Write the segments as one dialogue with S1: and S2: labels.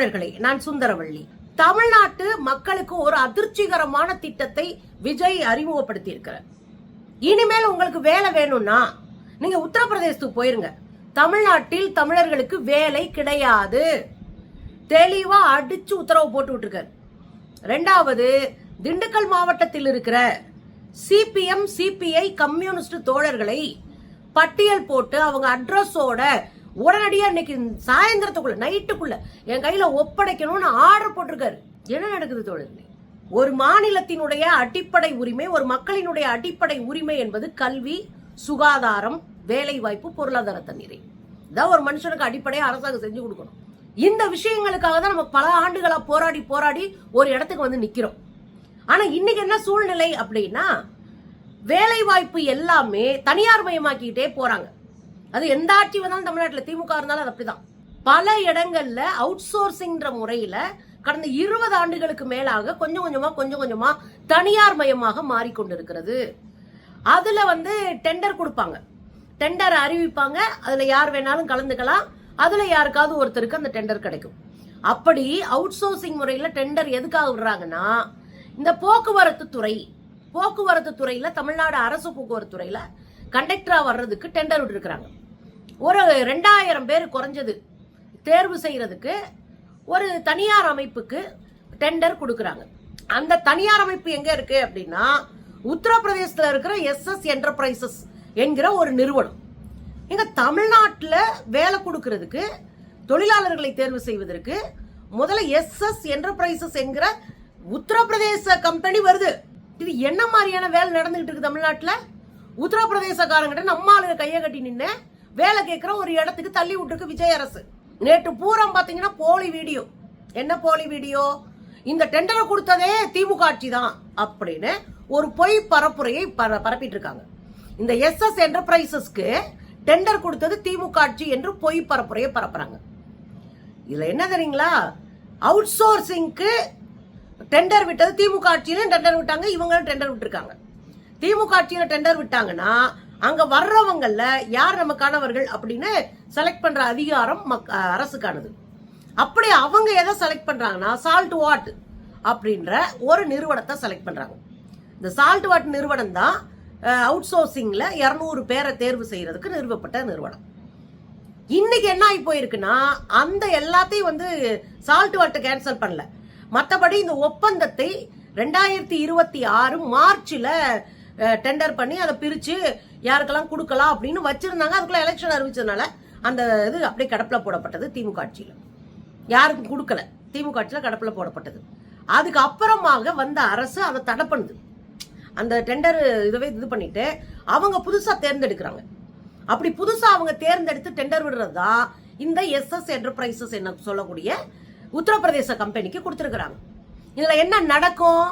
S1: தோழர்களே, நான் சுந்தரவள்ளி. தமிழ்நாட்டு மக்களுக்கு ஒரு அதிர்ச்சிகரமான திட்டத்தை விஜய் அறிமுகப்படுத்தி இருக்கிறார். இனிமேல் உங்களுக்கு வேலை வேணும்னா நீங்க உத்தரப்பிரதேசத்துக்கு போயிருங்க. தமிழ்நாட்டில் தமிழர்களுக்கு வேலை கிடையாது. தெளிவா அடிச்சு உத்தரவு போட்டு விட்டுருக்காரு. ரெண்டாவது, திண்டுக்கல் மாவட்டத்தில் இருக்கிற சிபிஎம் சிபிஐ கம்யூனிஸ்ட் தோழர்களை பட்டியல் போட்டு அவங்க அட்ரஸோட உடனடியா இன்னைக்கு சாயந்தரத்துக்குள்ள நைட்டுக்குள்ள என் கையில ஒப்படைக்கணும்னு ஆர்டர் போட்டிருக்காரு. என்ன நடக்குது தோழர்களே? ஒரு மாநிலத்தினுடைய அடிப்படை உரிமை, ஒரு மக்களினுடைய அடிப்படை உரிமை என்பது கல்வி, சுகாதாரம், வேலை வாய்ப்பு, பொருளாதார தண்ணீரை. இதான் ஒரு மனுஷனுக்கு அடிப்படையா அரசாங்கம் செஞ்சு கொடுக்கணும். இந்த விஷயங்களுக்காக தான் நம்ம பல ஆண்டுகளா போராடி போராடி ஒரு இடத்துக்கு வந்து நிக்கிறோம். ஆனா இன்னைக்கு என்ன சூழ்நிலை அப்படின்னா, வேலை வாய்ப்பு எல்லாமே தனியார் மயமாக்கிட்டே போறாங்க. அது எந்த ஆட்சி வந்தாலும் தமிழ்நாட்டில் திமுக இருந்தாலும் அது அப்படிதான். பல இடங்கள்ல அவுட் சோர்சிங் முறையில கடந்த 20 ஆண்டுகளுக்கு மேலாக கொஞ்சம் கொஞ்சமா தனியார் மயமாக மாறிக்கொண்டிருக்கிறது. அதுல டெண்டர் கொடுப்பாங்க, டெண்டர் அறிவிப்பாங்க, அதுல யார் வேணாலும் கலந்துக்கலாம், அதுல யாருக்காவது ஒருத்தருக்கு அந்த டெண்டர் கிடைக்கும். அப்படி அவுட் சோர்சிங் முறையில டெண்டர் எதுக்காக விடுறாங்கன்னா, இந்த போக்குவரத்து துறையில தமிழ்நாடு அரசு போக்குவரத்து துறையில கண்டக்டரா வர்றதுக்கு டெண்டர் விட்டுருக்காங்க. ஒரு 2000 பேர் குறைஞ்சது தேர்வு செய்யறதுக்கு ஒரு தனியார் அமைப்புக்கு டெண்டர் கொடுக்கறாங்க. அந்த தனியார் அமைப்பு எங்க இருக்கு அப்படின்னா, உத்தரப்பிரதேசத்துல இருக்கிற SS என்டர்பிரைசஸ் என்கிற ஒரு நிறுவனம். எங்க தமிழ்நாட்டில் வேலை கொடுக்கறதுக்கு, தொழிலாளர்களை தேர்வு செய்வதற்கு முதல்ல SS என்டர்பிரைசஸ் என்கிற உத்தரப்பிரதேச கம்பெனி வருது. இது என்ன மாதிரியான வேலை நடந்துகிட்டு இருக்கு தமிழ்நாட்டில்? உத்தரப்பிரதேசக்காரங்கிட்ட நம்ம ஆளுங்க கையை கட்டி நின்று வேலை கேட்கிற ஒரு இடத்துக்கு தள்ளி விட்டுருக்கு விஜய் அரசு. நேற்று பூரம் பாத்தீங்கன்னா போலி வீடியோ. என்ன போலி வீடியோ? இந்த டெண்டரை கொடுத்ததே திமுக ஆட்சி தான் அப்படின்னு ஒரு பொய் பரப்புரையை பரப்பிட்டு இருக்காங்க. இந்த SS என்டர்பிரைசஸ்க்கு டெண்டர் கொடுத்தது திமுக ஆட்சி என்று பொய் பரப்புரையை பரப்புறாங்க. இதுல என்ன தெரியுங்களா? அவுட் சோர்சிங்க்கு டெண்டர் விட்டது திமுக ஆட்சியில டெண்டர் விட்டாங்க, இவங்களும் டெண்டர் விட்டுருக்காங்க. திமுக ஆட்சியில டெண்டர் விட்டாங்கன்னா அங்க வர்றவங்கல்ல யார் நமக்கானவர்கள் அப்படின்னு செலக்ட் பண்ற அதிகாரம் அரசுக்கானது. அப்படி அவங்க எதை செலக்ட் பண்றாங்கன்னா, சால்ட் வாட் அப்படின்ற ஒரு நிறுவனத்தை செலக்ட் பண்றாங்க. இந்த சால்ட் வாட் நிறுவனம் தான் அவுட் சோர்சிங்ல 200 பேரை தேர்வு செய்யறதுக்கு நிறுவப்பட்ட நிறுவனம். இன்னைக்கு என்ன ஆகி போயிருக்குன்னா, அந்த எல்லாத்தையும் சால்ட் வாட்டை கேன்சல் பண்ணல. மற்றபடி இந்த ஒப்பந்தத்தை 2026 மார்ச்ல டெண்டர் பண்ணி அதை பிரிச்சு யாருக்கெல்லாம் கொடுக்கலாம் அப்படின்னு வச்சிருந்தாங்க. அதுக்குள்ள எலெக்ஷன் அறிவிச்சதுனால அந்த இது அப்படியே கடப்புல போடப்பட்டது. திமுக ஆட்சியில யாருக்கும் கொடுக்கல, திமுக ஆட்சியில கடப்புல போடப்பட்டது. அதுக்கு அப்புறமாக வந்த அரசு அதை தடை பண்ணுது. அந்த டெண்டர் இதுவே இது பண்ணிட்டு அவங்க புதுசா தேர்ந்தெடுக்கிறாங்க. அப்படி புதுசா அவங்க தேர்ந்தெடுத்து டெண்டர் விடுறதுதான் இந்த SS என்டர்பிரைசஸ் என்ன சொல்லக்கூடிய உத்தரப்பிரதேச கம்பெனிக்கு கொடுத்திருக்கிறாங்க. இதுல என்ன நடக்கும்?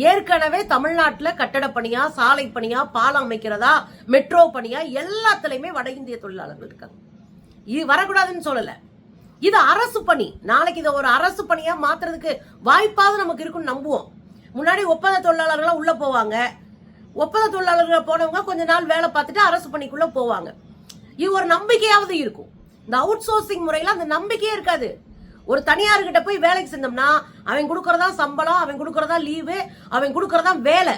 S1: ஏற்கனவே தமிழ்நாட்டில் கட்டட பணியா, சாலை பணியா, பாலம் அமைக்கிறதா, மெட்ரோ பணியா, எல்லாத்துலயுமே வட இந்திய தொழிலாளர்கள் இருக்காங்க. இது வரக்கூடாதுன்னு சொல்லல, இது அரசு பணி. நாளைக்கு இதை ஒரு அரசு பணியா மாத்துறதுக்கு வாய்ப்பாவது நமக்கு இருக்குன்னு நம்புவோம். முன்னாடி ஒப்பந்த தொழிலாளர்களா உள்ள போவாங்க. ஒப்பந்த தொழிலாளர்கள் போனவங்க கொஞ்ச நாள் வேலை பார்த்துட்டு அரசு பணிக்குள்ள போவாங்க. இது ஒரு நம்பிக்கையாவது இருக்கும். இந்த அவுட் சோர்சிங் முறையில அந்த நம்பிக்கையே இருக்காது. ஒரு தனியார்கிட்ட போய் வேலைக்கு செஞ்சோம்னா அவன் கொடுக்கறதா சம்பளம், அவன் கொடுக்கறதா லீவு, அவன் கொடுக்கறதா வேலை.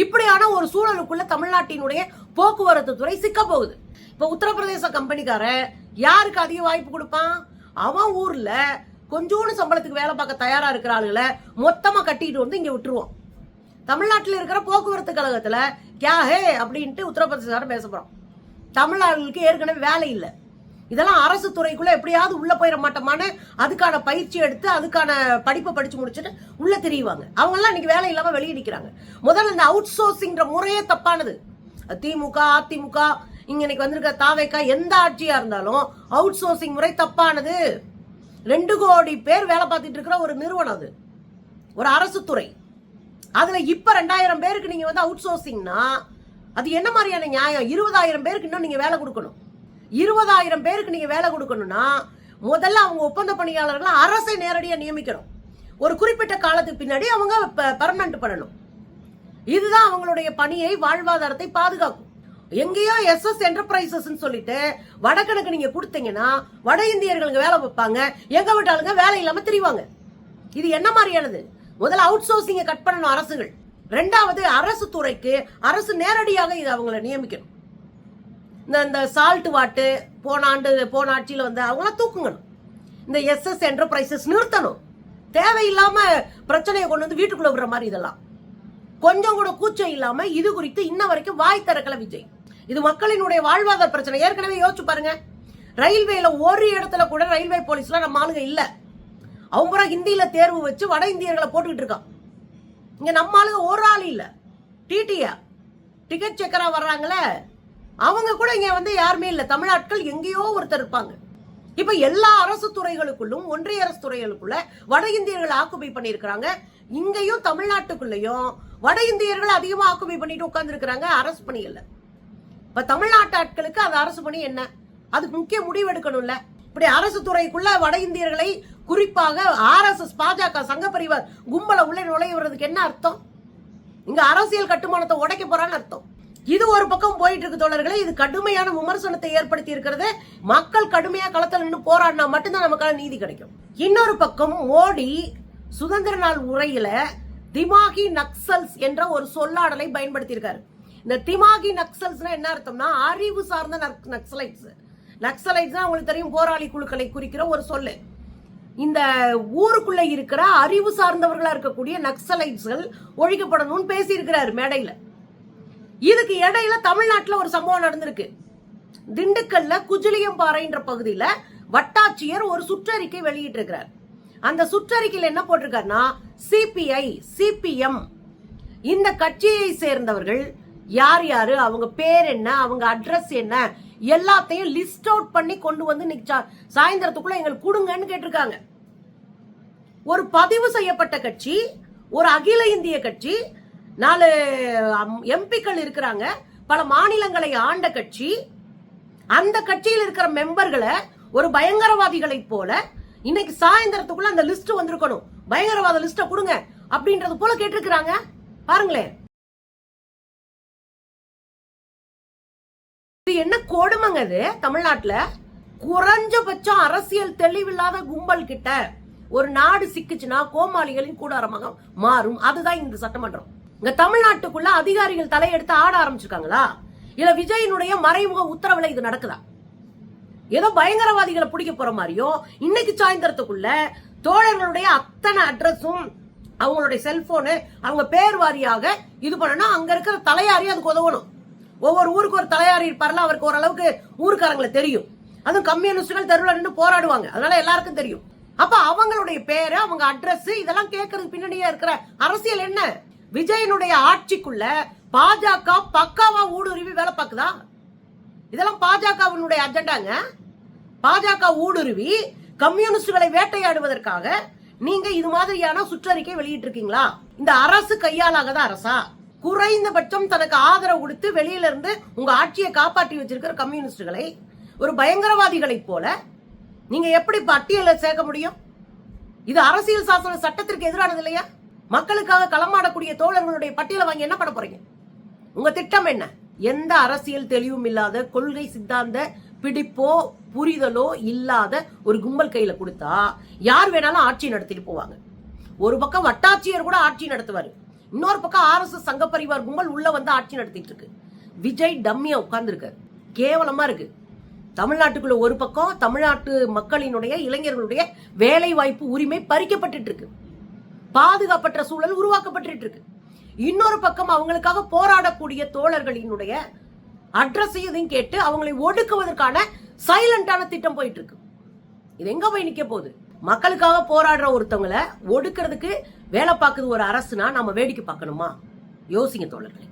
S1: இப்படியான ஒரு சூழலுக்குள்ள தமிழ்நாட்டினுடைய போக்குவரத்து துறை சிக்க போகுது. இப்ப உத்தரப்பிரதேச கம்பெனிக்காரன் யாருக்கு அதிக வாய்ப்பு கொடுப்பான்? அவன் ஊர்ல கொஞ்சோண்டு சம்பளத்துக்கு வேலை பார்க்க தயாரா இருக்கிற ஆளுகளை மொத்தமா கட்டிட்டு இங்க விட்டுருவான். தமிழ்நாட்டில் இருக்கிற போக்குவரத்து கழகத்துல கியா ஹே அப்படின்ட்டு உத்தரப்பிரதேசக்காரன் பேச போறான். தமிழ்நாடுகளுக்கு ஏற்கனவே வேலை இல்லை. இதெல்லாம் அரசு துறைக்குள்ள எப்படியாவது உள்ள போயிட மாட்டோமான்னு அதுக்கான பயிற்சி எடுத்து அதுக்கான படிப்பை படிச்சு முடிச்சுட்டு உள்ள தெரியுவாங்க. அவங்க எல்லாம் இன்னைக்கு வேலை இல்லாம வெளியே நிக்கிறாங்க. முதல்ல இந்த அவுட் சோர்சிங் முறையே தப்பானது. திமுக, அதிமுக, இங்க இன்னைக்கு வந்திருக்க தாவேக்கா, எந்த ஆட்சியா இருந்தாலும் அவுட் சோர்சிங் முறை தப்பானது. 2 கோடி பேர் வேலை பார்த்துட்டு இருக்கிற ஒரு நிறுவனம் அது, ஒரு அரசு துறை. அதுல இப்ப 2000 பேருக்கு நீங்க அவுட் சோர்சிங்னா அது என்ன மாதிரியான நியாயம்? 20,000 பேருக்கு இன்னும் நீங்க வேலை கொடுக்கணும். 20,000 பேருக்கு நீங்க வேலை கொடுக்கணும்னா முதல்ல அவங்க ஒப்பந்த பணியாளர்களை அரசை நேரடியா நியமிக்கணும். ஒரு குறிப்பிட்ட காலத்துக்கு பின்னாடி அவங்க பெர்மனன்ட் பண்ணணும். இதுதான் அவங்களுடைய பணியை, வாழ்வாதாரத்தை பாதுகாக்கும். எங்கேயோ SS என்டர்பிரைசஸ் சொல்லிட்டு வடகிழக்கு நீங்க கொடுத்தீங்கன்னா வட இந்தியர்களுக்கு வேலை வைப்பாங்க, எங்க விட்டாளுங்க வேலை இல்லாம திரிவாங்க. இது என்ன மாதிரியானது? முதல்ல அவுட் சோர்சிங்க கட் பண்ணணும் அரசுகள். ரெண்டாவது, அரசு துறைக்கு அரசு நேரடியாக இது அவங்களை நியமிக்கணும். இந்த சால்ட் வாட்டு போன ஆட்சியில் வந்து அவங்கள தூக்குங்கணும். இந்த SS என்டர்பிரைசஸ் நிறுத்தணும். தேவையில்லாம பிரச்சனையை கொண்டு வந்து வீட்டுக்குள்ள விடுற மாதிரி இதெல்லாம் கொஞ்சம் கூட கூச்சம் இல்லாம இது குறித்து இன்ன வரைக்கும் வாய் திறக்கல விஜய். இது மக்களினுடைய வாழ்வாதார பிரச்சனை. ஏற்கனவே யோசிச்சு பாருங்க, ரயில்வேல ஒரு இடத்துல கூட ரயில்வே போலீஸ்ல நம்ம ஆளுங்க இல்ல. அவங்க ஹிந்தியில தேர்வு வச்சு வட இந்தியர்களை போட்டுக்கிட்டு இருக்கான். இங்க நம்ம ஆளுங்க ஒரு ஆள் இல்ல. டிடியா டிக்கெட் செக்கரா வர்றாங்களே அவங்க கூட இங்க வந்து யாருமே இல்ல. தமிழ்நாட்கள் எங்கேயோ ஒருத்தர் இருப்பாங்க. இப்ப எல்லா அரசு துறைகளுக்குள்ளும் ஒன்றிய அரசு துறைகளுக்குள்ள வட இந்தியர்கள் ஆக்குபை பண்ணிருக்காங்க. இங்கேயும் தமிழ்நாட்டுக்குள்ளயும் வட இந்தியர்கள் அதிகமா ஆக்குபை பண்ணிட்டு உட்கார்ந்து இருக்கிறாங்க அரசு பணிகள்ல. இப்ப தமிழ்நாட்டு ஆட்களுக்கு அது அரசு பணி என்ன? அதுக்கு முக்கிய முடிவு எடுக்கணும்ல. இப்படி அரசு துறைக்குள்ள வட இந்தியர்களை குறிப்பாக RSS பாஜக சங்க பரிவார் கும்பல உள்ள நுழைவுறதுக்கு என்ன அர்த்தம்? இங்க அரசியல் கட்டுமானத்தை உடைக்க போறான்னு அர்த்தம். இது ஒரு பக்கம் போயிட்டு இருக்கு தோழர்களே. இது கடுமையான விமர்சனத்தை ஏற்படுத்தி இருக்கிறது. மக்கள் கடுமையா களத்தில் நின்று போராடினா மட்டும்தான் நமக்கான நீதி கிடைக்கும். இன்னொரு பக்கம் மோடி சுதந்திர நாள் உரையில திமாகி நக்சல்ஸ் என்ற ஒரு சொல்லாடலை பயன்படுத்தி இருக்காரு. இந்த திமாகி நக்சல்ஸ் என்ன அர்த்தம்னா அறிவு சார்ந்த நக்சலைட்ஸ். நக்சலைட்ஸ் உங்களுக்கு தெரியும், போராளி குழுக்களை குறிக்கிற ஒரு சொல்லு. இந்த ஊருக்குள்ள இருக்கிற அறிவு சார்ந்தவர்களா இருக்கக்கூடிய நக்சலைட்ஸ்கள் ஒழிக்கப்படணும்னு பேசி இருக்கிறாரு மேடையில. இதுக்கு இடையில தமிழ்நாட்டுல ஒரு சம்பவம் நடந்திருக்கு. திண்டுக்கல்ல குஜிலியம்பாறைன்ற பகுதியில வட்டாட்சியர் ஒரு சுற்றறிக்கை வெளியிட்டு இருக்கிறார். அந்த சுற்றறிக்கையில் என்ன போட்டிருக்காருன்னா, CPI CPM இந்த கட்சியை சேர்ந்தவர்கள் யார் யாரு, அவங்க பேர் என்ன, அவங்க அட்ரஸ் என்ன, எல்லாத்தையும் லிஸ்ட் அவுட் பண்ணி கொண்டு வந்து சாயந்தரத்துக்குள்ள எங்களுக்கு கொடுங்கன்னு கேட்டிருக்காங்க. ஒரு பதிவு செய்யப்பட்ட கட்சி, ஒரு அகில இந்திய கட்சி, 4 MPக்கள் இருக்கிறாங்க, பல மாநிலங்களை ஆண்ட கட்சி. அந்த கட்சியில் இருக்கிற மெம்பர்களை ஒரு பயங்கரவாதிகளை போல இன்னைக்கு சாயந்தரத்துக்குள்ள அந்த லிஸ்ட் வந்திருக்கணும், பயங்கரவாத லிஸ்ட கொடுங்க அப்படின்றது போல கேட்டிருக்கிறாங்க. பாருங்களேன், இது என்ன கொடுமைங்க இது. தமிழ்நாட்டுல குறைஞ்சபட்சம் அரசியல் தெளிவில்லாத கும்பல் கிட்ட ஒரு நாடு சிக்குச்சுன்னா கோமாளிகளின் கூடாரமாக மாறும். அதுதான் இந்த சட்டமன்றம். இங்க தமிழ்நாட்டுக்குள்ள அதிகாரிகள் தலையெடுத்து ஆட ஆரம்பிச்சிருக்காங்களா, இல்ல விஜயனுடைய மறைமுக உத்தரவுல இது நடக்குதா? ஏதோ பயங்கரவாதிகளை பிடிக்க போற மாதிரியோ இன்னைக்கு சாயந்தரத்துக்குள்ள தோழர்களுடைய அத்தனை அட்ரஸும் அவங்களுடைய செல்போனு அவங்க பேர் வாரியாக இது பண்ணணும். அங்க இருக்கிற தலையாரி அதுக்கு உதவணும். ஒவ்வொரு ஊருக்கு ஒரு தலையாரி இருப்பார்ல, அவருக்கு ஓரளவுக்கு ஊருக்காரங்களை தெரியும். அதுவும் கம்யூனிஸ்டுகள் தெருவில் நின்று போராடுவாங்க, அதனால எல்லாருக்கும் தெரியும். அப்ப அவங்களுடைய பேரு, அவங்க அட்ரஸ் இதெல்லாம் கேட்கறதுக்கு பின்னாடியே இருக்கிற அரசியல் என்ன? விஜயனுடைய ஆட்சிக்குள்ள பாஜக பக்காவா ஊடுருவி வேலை பார்க்குதா? இதெல்லாம் பாஜகவினுடைய அஜெண்டாங்க. பாஜக ஊடுருவி கம்யூனிஸ்டுகளை வேட்டையாடுவதற்காக நீங்க இது மாதிரியான சுற்றறிக்கை வெளியிட்டு இருக்கீங்களா? இந்த அரசு கையாலாகாத அரசா? குறைந்தபட்சம் தனக்கு ஆதரவு கொடுத்து வெளியில இருந்து உங்க ஆட்சியை காப்பாற்றி வச்சிருக்கிற கம்யூனிஸ்டுகளை ஒரு பயங்கரவாதிகளை போல நீங்க எப்படி பட்டியல சேர்க்க முடியும்? இது அரசியல் சாசன சட்டத்திற்கு எதிரானது இல்லையா? மக்களுக்காக களமாடக்கூடிய தோழர்களுடைய பட்டியலை வாங்கி என்ன பண்ண போறீங்க? உங்க திட்டம் என்ன? எந்த அரசியல் தெளிவும் இல்லாத, கொள்கை சித்தாந்த பிடிப்போ புரிதலோ இல்லாத ஒரு கும்பல் கையில கொடுத்தா யார் வேணாலும் ஆட்சி நடத்திட்டு போவாங்க. ஒரு பக்கம் வட்டாட்சியர் கூட ஆட்சி நடத்துவாரு, இன்னொரு பக்கம் RSS சங்க பரிவார் கும்பல் உள்ள வந்து ஆட்சி நடத்திட்டு இருக்கு. விஜய் டம்மியா உட்கார்ந்து இருக்க, கேவலமா இருக்கு. தமிழ்நாட்டுக்குள்ள ஒரு பக்கம் தமிழ்நாட்டு மக்களினுடைய இளைஞர்களுடைய வேலை வாய்ப்பு உரிமை பறிக்கப்பட்டு இருக்கு, பாதுகாப்பற்ற சூழல் உருவாக்கப்பட்டு இருக்கு. இன்னொரு பக்கம் அவங்களுக்காக போராடக்கூடிய தோழர்களினுடைய அட்ரஸையும் கேட்டு அவங்களை ஒடுக்குவதற்கான சைலண்டான திட்டம் போயிட்டு இருக்கு. இது எங்க போய் நிக்க போகுது? மக்களுக்காக போராடுற ஒருத்தவங்களை ஒடுக்கிறதுக்கு வேலை பார்க்குது ஒரு அரசுனா நம்ம வேடிக்கை பார்க்கணுமா? யோசிங்க தோழர்களே.